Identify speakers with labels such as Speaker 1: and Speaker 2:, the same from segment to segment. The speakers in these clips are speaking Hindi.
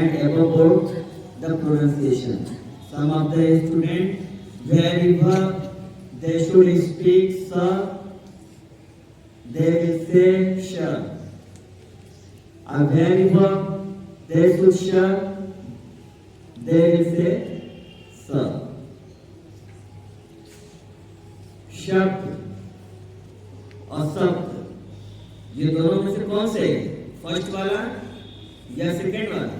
Speaker 1: and about the pronunciation. Some of the students wherever they should speak sir, they will say sure. And wherever they should sure, they will say sir. शब्द और शब्द ये दोनों में से कौन से, फर्स्ट वाला या सेकेंड वाला?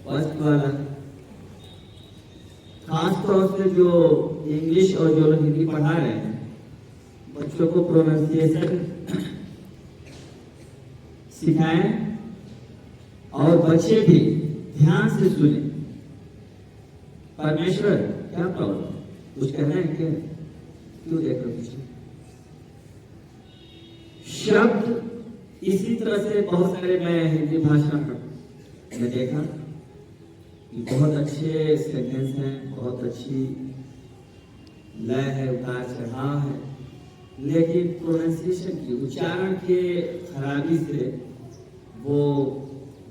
Speaker 1: फर्स्ट वाला। खास तौर से जो इंग्लिश और जो लोग हिंदी पढ़ा रहे हैं बच्चों को प्रोनाउंसिएशन सिखाएं और बच्चे भी ध्यान से सुने। परमेश्वर क्या प्रॉब्लम, कुछ कहना है क्या? क्यों देख रहे हो? शब्द इसी तरह से बहुत सारे मैं हिंदी भाषा में देखा कि बहुत अच्छे सेंटेंस हैं, बहुत अच्छी लय है, उतार चढ़ाव है, लेकिन प्रोनाउंसिएशन की, उच्चारण के खराबी से वो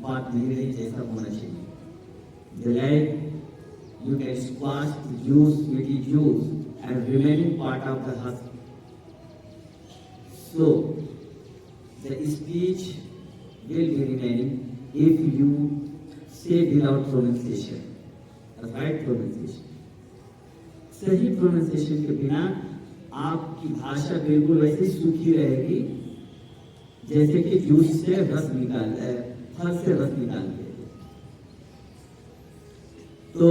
Speaker 1: बात नहीं रही जैसा होना चाहिए। Like you can squash the juice with the juice and remaining part of the husk. So the speech will be remaining if you say without pronunciation, the right pronunciation. सही प्रोनाउंसिएशन के बिना आपकी भाषा बिल्कुल वैसे सूखी रहेगी जैसे कि जूस से रस निकाल, फल से रस निकालते। तो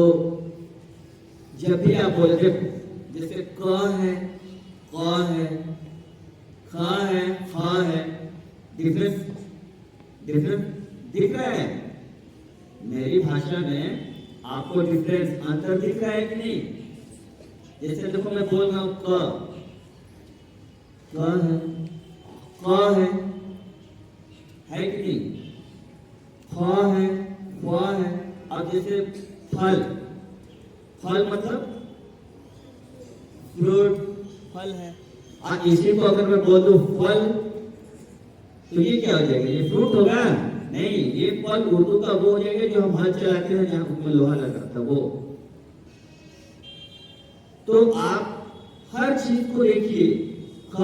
Speaker 1: जब भी आप बोलते जैसे क है, क है, ख है, ख है, डिफरेंस दिख रहा है? मेरी भाषा में आपको डिफरेंस, अंतर दिख रहा है कि नहीं? जैसे देखो मैं बोल रहा हूं क है कि नहीं? है। अब जैसे फल मतलब फ्रूट, फल है। इसी को अगर मैं बोल दूं फल तो ये क्या हो जाएगा? ये फ्रूट होगा? नहीं, ये फल उर्दू का वो हो जाएगा जो हम हल चलाते हैं जहां उसमें लोहा लगा था वो। तो आप हर चीज को देखिए, ख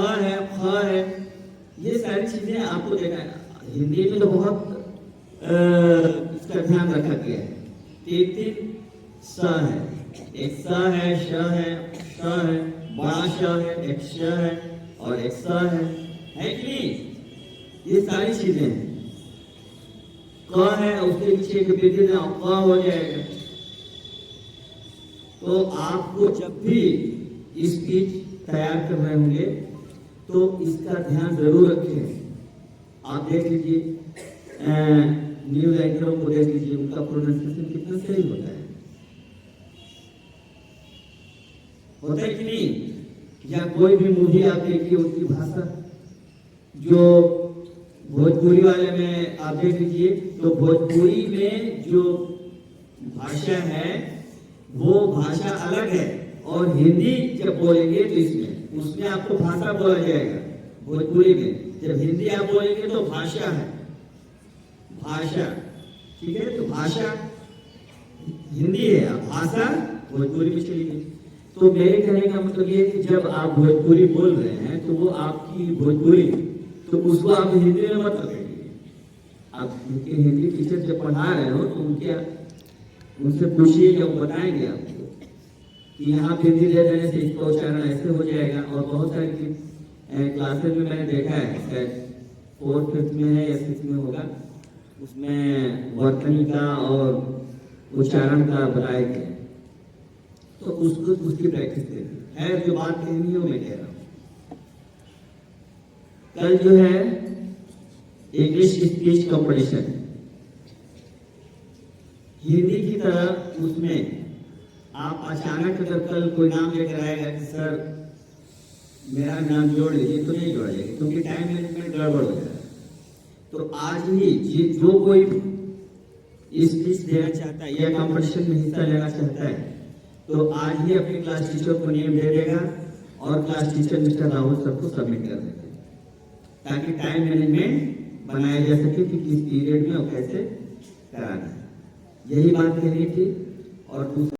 Speaker 1: है, ये सारी चीजें आपको देखा है। हिंदी में तो बहुत इसका ध्यान रखा गया है। 3 स है, एक स है, श है, श है, बड़ा श है, एक श है और एक स है कि नहीं? ये सारी चीजें हैं। क है, उसके पीछे एक वृद्धि क हो जाएगा। तो आपको जब भी स्पीच तैयार कर रहे होंगे तो इसका ध्यान जरूर रखें। आप देख लीजिए न्यूज एंकरों को देख लीजिए, उनका प्रोनाउंसिएशन कितना सही होता है कि नहीं? या कोई भी मूवी आप देखिए, उसकी भाषा, जो भोजपुरी वाले में आप देख लीजिए तो भोजपुरी में जो भाषा है वो भाषा अलग है, और हिंदी जब बोलेंगे तो उसमें आपको भाषा बोला जाएगा। भोजपुरी में जब हिंदी आप बोलेंगे तो भाषा है, भाषा, ठीक है? तो भाषा हिंदी है, भाषा भोजपुरी में चली गई। तो मेरे कहने का मतलब ये है कि जब आप भोजपुरी बोल रहे हैं तो वो आपकी भोजपुरी, तो उसको आप हिंदी में मत पकड़िए। आप उनके हिंदी टीचर जब पढ़ा रहे हो तो उनसे पूछिए, या वो बताएंगे आपको कि यहाँ पे हिंदी दे देने से इसका उच्चारण ऐसे हो जाएगा। और बहुत सारी क्लासेस में मैंने देखा है, शायद 4th 5th में है या 6th में होगा, उसमें वर्तनी का और उच्चारण का बताया गया, तो उसकी प्रैक्टिस है। जो बात कहनी है वो मैं कह रहा हूँ। कल जो है इंग्लिश स्पीच कंपटीशन, हिंदी की तरह उसमें आप अचानक अगर कल कोई नाम लेकर आएगा कि सर मेरा नाम जोड़ लीजिए, तो नहीं जोड़ा जाएगा क्योंकि टाइम मैनेजमेंट गड़बड़ हो जाएगा। तो आज ही जो कोई स्पीच देना चाहता है या कंपटीशन में हिस्सा लेना चाहता है तो आज ही अपने क्लास टीचर को नेम दे देगा और class teacher mister Rahul sir को सबमिट कर देंगे, ताकि टाइम मैनेजमेंट बनाया जा सके कि किस पीरियड में और कैसे कराना है। यही बात कहनी थी। और दूसरा